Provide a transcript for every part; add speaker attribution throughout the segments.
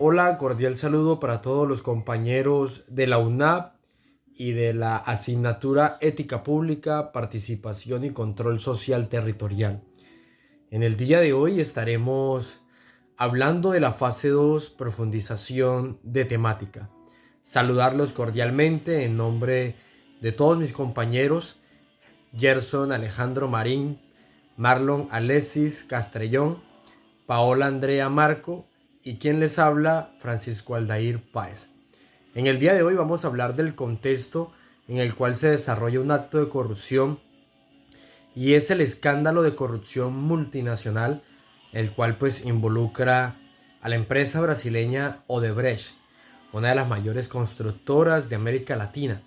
Speaker 1: Hola, cordial saludo para todos los compañeros de la UNAP y de la asignatura Ética Pública, Participación y Control Social Territorial. En el día de hoy estaremos hablando de la fase 2, profundización de temática. Saludarlos cordialmente en nombre de todos mis compañeros, Gerson Alejandro Marín, Marlon Alexis Castrellón, Paola Andrea Marco y quien les habla, Francisco Aldair Páez. En el día de hoy vamos a hablar del contexto en el cual se desarrolla un acto de corrupción y es el escándalo de corrupción multinacional, el cual pues involucra a la empresa brasileña Odebrecht, una de las mayores constructoras de América Latina,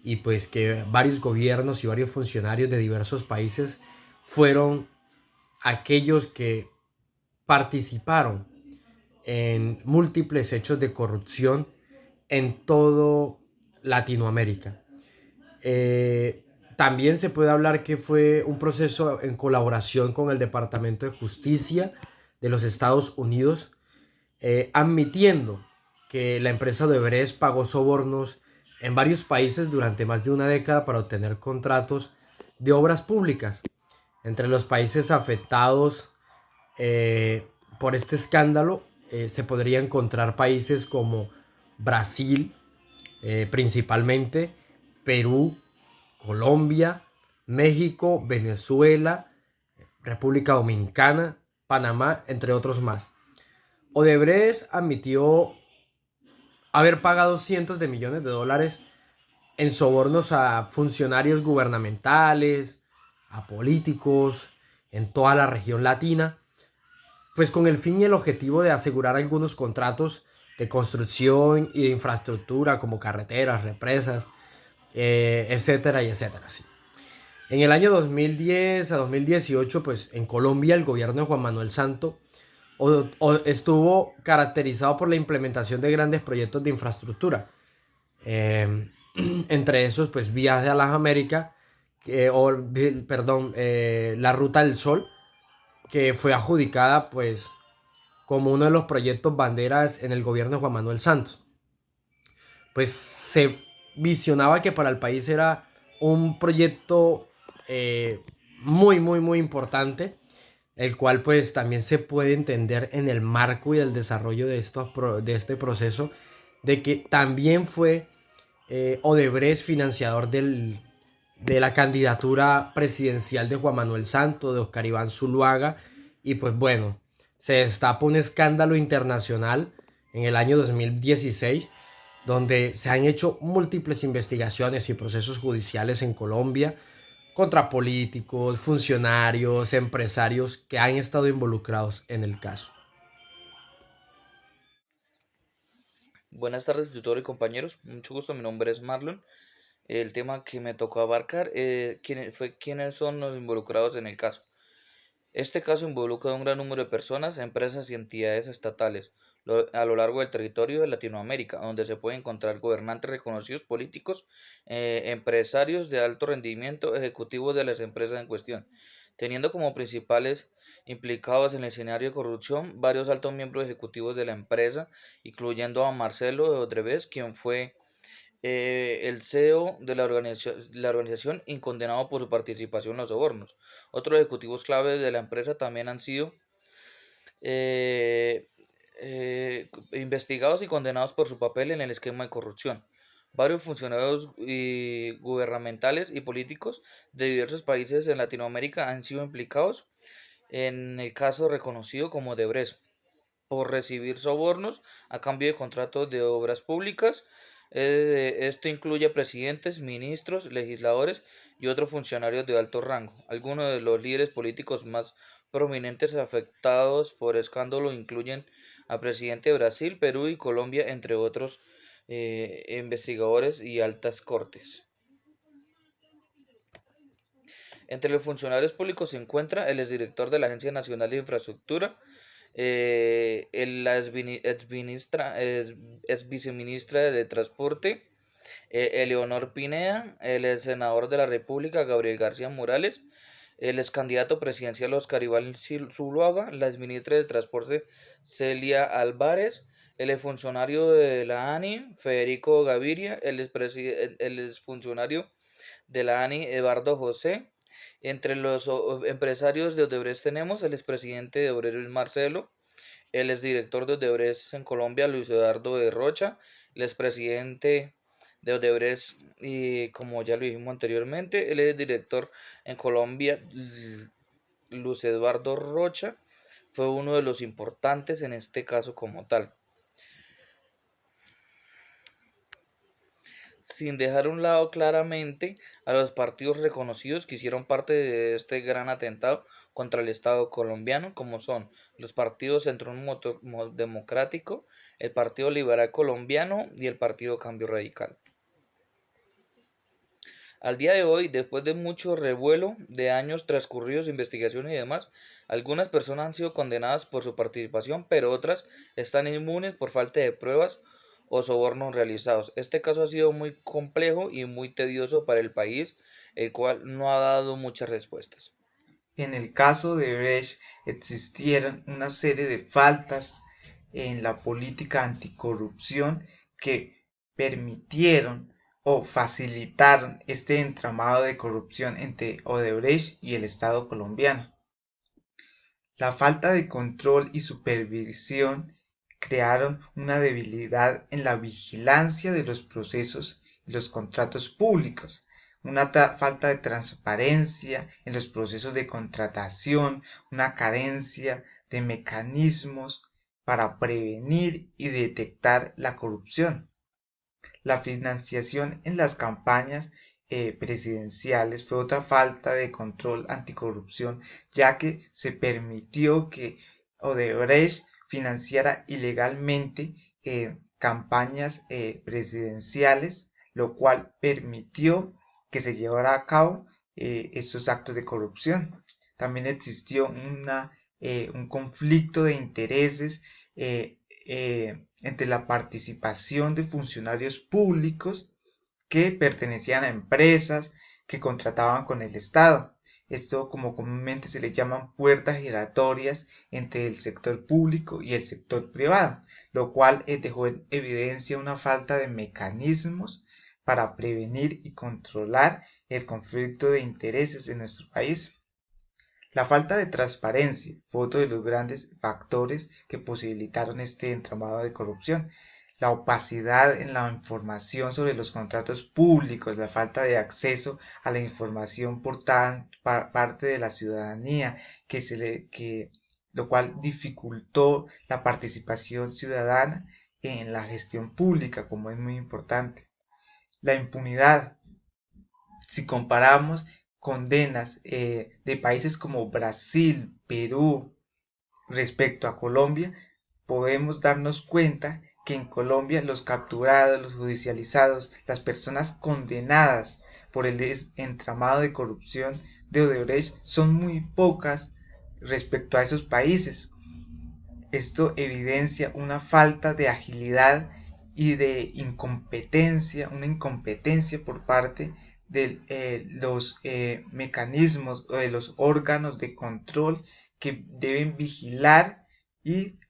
Speaker 1: y pues que varios gobiernos y varios funcionarios de diversos países fueron aquellos que participaron en múltiples hechos de corrupción en todo Latinoamérica. También se puede hablar que fue un proceso en colaboración con el Departamento de Justicia de los Estados Unidos, admitiendo que la empresa Odebrecht pagó sobornos en varios países durante más de una década para obtener contratos de obras públicas. Entre los países afectados eh, por este escándalo se podría encontrar países como Brasil, principalmente, Perú, Colombia, México, Venezuela, República Dominicana, Panamá, entre otros más. Odebrecht admitió haber pagado cientos de millones de dólares en sobornos a funcionarios gubernamentales, a políticos en toda la región latina, pues con el fin y el objetivo de asegurar algunos contratos de construcción y de infraestructura como carreteras, represas, etcétera y etcétera. Sí. En el año 2010 a 2018, pues en Colombia el gobierno de Juan Manuel Santos estuvo caracterizado por la implementación de grandes proyectos de infraestructura. Eh, Entre esos, pues vías de las Américas, la Ruta del Sol, que fue adjudicada pues como uno de los proyectos banderas en el gobierno de Juan Manuel Santos. Pues se visionaba que para el país era un proyecto muy importante, el cual pues también se puede entender en el marco y el desarrollo de este proceso, de que también fue Odebrecht financiador de la candidatura presidencial de Juan Manuel Santos, de Oscar Iván Zuluaga, y pues bueno, se destapa un escándalo internacional en el año 2016, donde se han hecho múltiples investigaciones y procesos judiciales en Colombia contra políticos, funcionarios, empresarios que han estado involucrados en el caso.
Speaker 2: Buenas tardes, tutor y compañeros. Mucho gusto, mi nombre es Marlon. El tema que me tocó abarcar quiénes son los involucrados en el caso. Este caso involucra a un gran número de personas, empresas y entidades estatales a lo largo del territorio de Latinoamérica, donde se pueden encontrar gobernantes reconocidos, políticos, empresarios de alto rendimiento, ejecutivos de las empresas en cuestión, teniendo como principales implicados en el escenario de corrupción varios altos miembros ejecutivos de la empresa, incluyendo a Marcelo Odebrecht, quien fue el CEO de la organización y condenado por su participación en los sobornos. Otros ejecutivos claves de la empresa también han sido eh, investigados y condenados por su papel en el esquema de corrupción. Varios funcionarios gubernamentales y políticos de diversos países en Latinoamérica han sido implicados en el caso reconocido como Debrecht por recibir sobornos a cambio de contratos de obras públicas. Esto incluye a presidentes, ministros, legisladores y otros funcionarios de alto rango. Algunos de los líderes políticos más prominentes afectados por escándalo incluyen a presidente de Brasil, Perú y Colombia, entre otros investigadores y altas cortes. Entre los funcionarios públicos se encuentra el exdirector de la Agencia Nacional de Infraestructura, la ex viceministra de Transporte, Eleonor Pineda, el ex senador de la República, Gabriel García Morales, el ex candidato presidencial Oscar Iván Zuluaga, la ex ministra de Transporte, Celia Álvarez, el exfuncionario de la ANI, Federico Gaviria, el exfuncionario de la ANI, Eduardo José. Entre los empresarios de Odebrecht tenemos el expresidente de Odebrecht, Luis Marcelo, el exdirector de Odebrecht en Colombia, Luis Eduardo de Rocha, el expresidente de Odebrecht, y como ya lo dijimos anteriormente, el exdirector en Colombia, Luis Eduardo Rocha, fue uno de los importantes en este caso como tal. Sin dejar a un lado claramente a los partidos reconocidos que hicieron parte de este gran atentado contra el Estado colombiano, como son los partidos Centro Democrático, el Partido Liberal Colombiano y el Partido Cambio Radical. Al día de hoy, después de mucho revuelo de años transcurridos, investigaciones y demás, algunas personas han sido condenadas por su participación, pero otras están inmunes por falta de pruebas o sobornos realizados. Este caso ha sido muy complejo y muy tedioso para el país, el cual no ha dado muchas respuestas.
Speaker 3: En el caso de Brecht existieron una serie de faltas en la política anticorrupción que permitieron o facilitaron este entramado de corrupción entre Odebrecht y el Estado colombiano. La falta de control y supervisión crearon una debilidad en la vigilancia de los procesos y los contratos públicos, una falta de transparencia en los procesos de contratación, una carencia de mecanismos para prevenir y detectar la corrupción. La financiación en las campañas presidenciales fue otra falta de control anticorrupción, ya que se permitió que Odebrecht financiara ilegalmente campañas presidenciales, lo cual permitió que se llevara a cabo estos actos de corrupción. También existió un conflicto de intereses entre la participación de funcionarios públicos que pertenecían a empresas que contrataban con el Estado. Esto, como comúnmente se le llaman puertas giratorias entre el sector público y el sector privado, lo cual dejó en evidencia una falta de mecanismos para prevenir y controlar el conflicto de intereses en nuestro país. La falta de transparencia fue otro de los grandes factores que posibilitaron este entramado de corrupción. La opacidad en la información sobre los contratos públicos, la falta de acceso a la información por parte de la ciudadanía, lo cual dificultó la participación ciudadana en la gestión pública, como es muy importante. La impunidad, si comparamos condenas de países como Brasil, Perú, respecto a Colombia, podemos darnos cuenta que en Colombia los capturados, los judicializados, las personas condenadas por el entramado de corrupción de Odebrecht son muy pocas respecto a esos países. Esto evidencia una falta de agilidad y de incompetencia, una incompetencia por parte de los mecanismos o de los órganos de control que deben vigilar y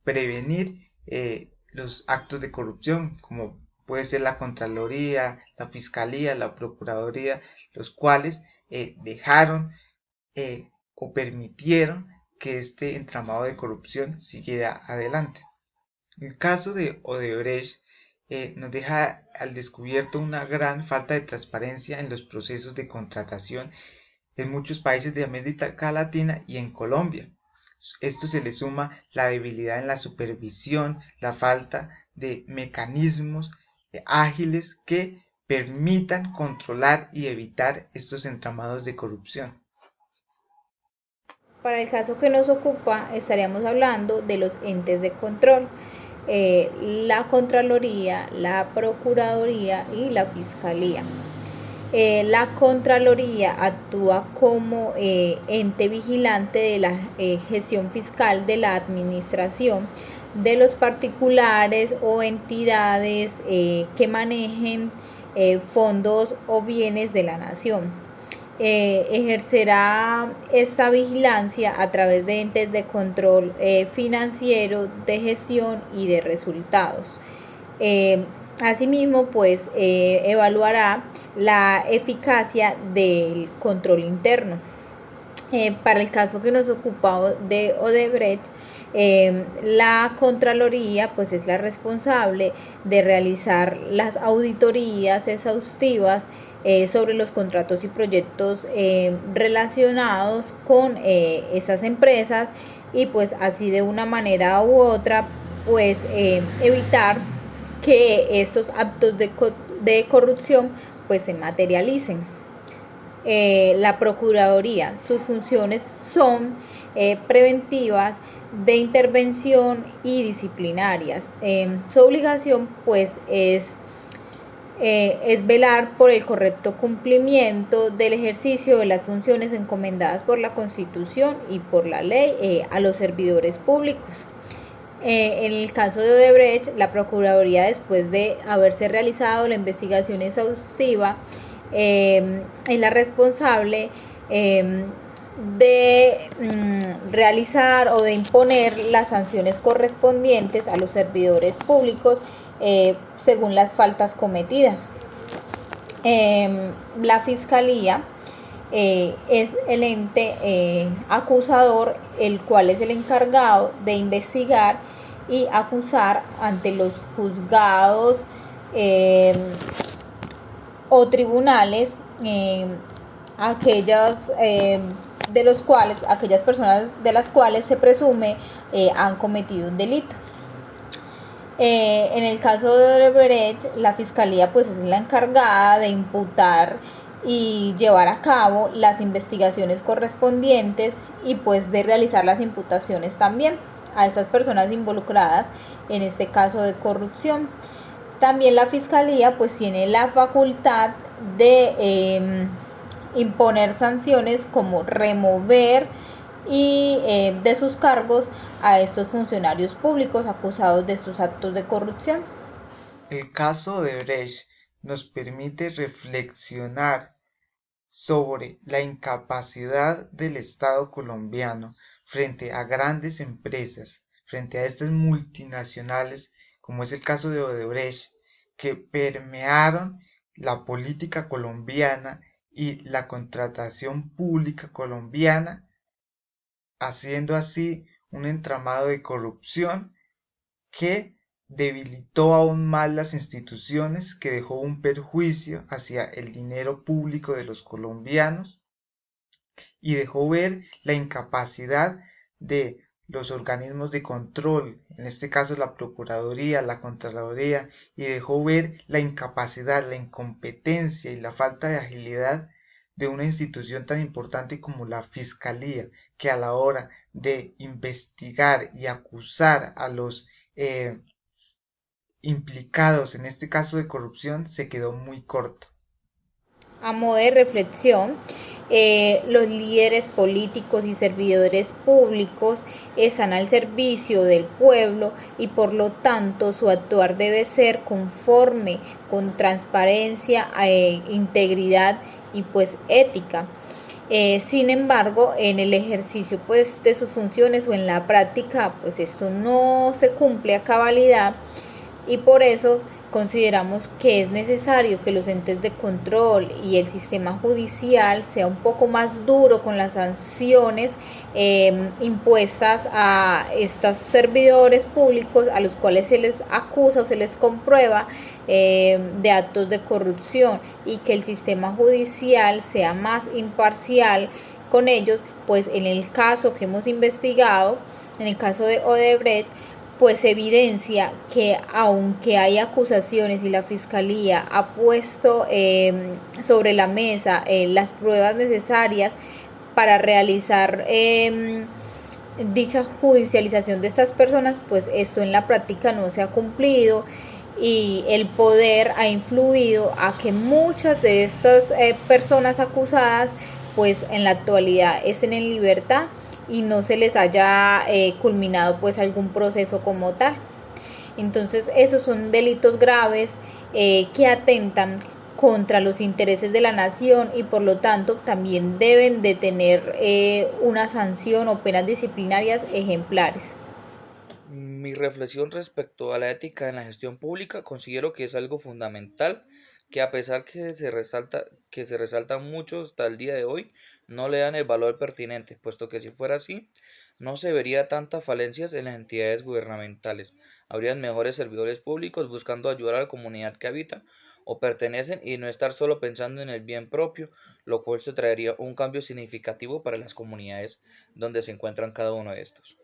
Speaker 3: prevenir los actos de corrupción, como puede ser la Contraloría, la Fiscalía, la Procuraduría, los cuales dejaron o permitieron que este entramado de corrupción siguiera adelante. El caso de Odebrecht nos deja al descubierto una gran falta de transparencia en los procesos de contratación en muchos países de América Latina y en Colombia. Esto se le suma la debilidad en la supervisión, la falta de mecanismos ágiles que permitan controlar y evitar estos entramados de corrupción.
Speaker 4: Para el caso que nos ocupa, estaríamos hablando de los entes de control, la Contraloría, la Procuraduría y la Fiscalía. La Contraloría actúa como ente vigilante de la gestión fiscal de la administración de los particulares o entidades que manejen fondos o bienes de la nación. ejercerá esta vigilancia a través de entes de control financiero, de gestión y de resultados. Asimismo, pues evaluará la eficacia del control interno. Para el caso que nos ocupaba de Odebrecht, la Contraloría pues es la responsable de realizar las auditorías exhaustivas sobre los contratos y proyectos relacionados con esas empresas, y pues así de una manera u otra pues evitar que estos actos de corrupción pues se materialicen. La Procuraduría, sus funciones son preventivas, de intervención y disciplinarias. Su obligación pues es velar por el correcto cumplimiento del ejercicio de las funciones encomendadas por la Constitución y por la ley a los servidores públicos. En el caso de Odebrecht, la Procuraduría, después de haberse realizado la investigación exhaustiva, es la responsable de realizar o de imponer las sanciones correspondientes a los servidores públicos según las faltas cometidas. La Fiscalía es el ente acusador, el cual es el encargado de investigar y acusar ante los juzgados o tribunales aquellas personas de las cuales se presume han cometido un delito. En el caso de Odebrecht, la Fiscalía pues es la encargada de imputar y llevar a cabo las investigaciones correspondientes y pues de realizar las imputaciones también a estas personas involucradas en este caso de corrupción. También la Fiscalía pues tiene la facultad de imponer sanciones como remover y de sus cargos a estos funcionarios públicos acusados de estos actos de corrupción.
Speaker 3: El caso de Odebrecht nos permite reflexionar sobre la incapacidad del Estado colombiano frente a grandes empresas, frente a estas multinacionales, como es el caso de Odebrecht, que permearon la política colombiana y la contratación pública colombiana, haciendo así un entramado de corrupción que debilitó aún más las instituciones, que dejó un perjuicio hacia el dinero público de los colombianos y dejó ver la incapacidad de los organismos de control, en este caso la Procuraduría, la Contraloría, y dejó ver la incapacidad, la incompetencia y la falta de agilidad de una institución tan importante como la Fiscalía, que a la hora de investigar y acusar a los implicados en este caso de corrupción se quedó muy corto.
Speaker 4: A modo de reflexión, los líderes políticos y servidores públicos están al servicio del pueblo y por lo tanto su actuar debe ser conforme, con transparencia, integridad y pues ética. Sin embargo, en el ejercicio pues de sus funciones o en la práctica pues esto no se cumple a cabalidad, y por eso consideramos que es necesario que los entes de control y el sistema judicial sea un poco más duro con las sanciones impuestas a estos servidores públicos a los cuales se les acusa o se les comprueba de actos de corrupción, y que el sistema judicial sea más imparcial con ellos, pues en el caso que hemos investigado, en el caso de Odebrecht, pues evidencia que aunque hay acusaciones y la Fiscalía ha puesto sobre la mesa las pruebas necesarias para realizar dicha judicialización de estas personas, pues esto en la práctica no se ha cumplido, y el poder ha influido a que muchas de estas personas acusadas pues en la actualidad estén en libertad y no se les haya culminado pues algún proceso como tal. Entonces esos son delitos graves que atentan contra los intereses de la nación y por lo tanto también deben de tener una sanción o penas disciplinarias ejemplares.
Speaker 2: Mi reflexión respecto a la ética en la gestión pública considero que es algo fundamental que a pesar que se resalta mucho hasta el día de hoy, no le dan el valor pertinente, puesto que si fuera así, no se vería tantas falencias en las entidades gubernamentales. Habrían mejores servidores públicos buscando ayudar a la comunidad que habitan o pertenecen y no estar solo pensando en el bien propio, lo cual se traería un cambio significativo para las comunidades donde se encuentran cada uno de estos.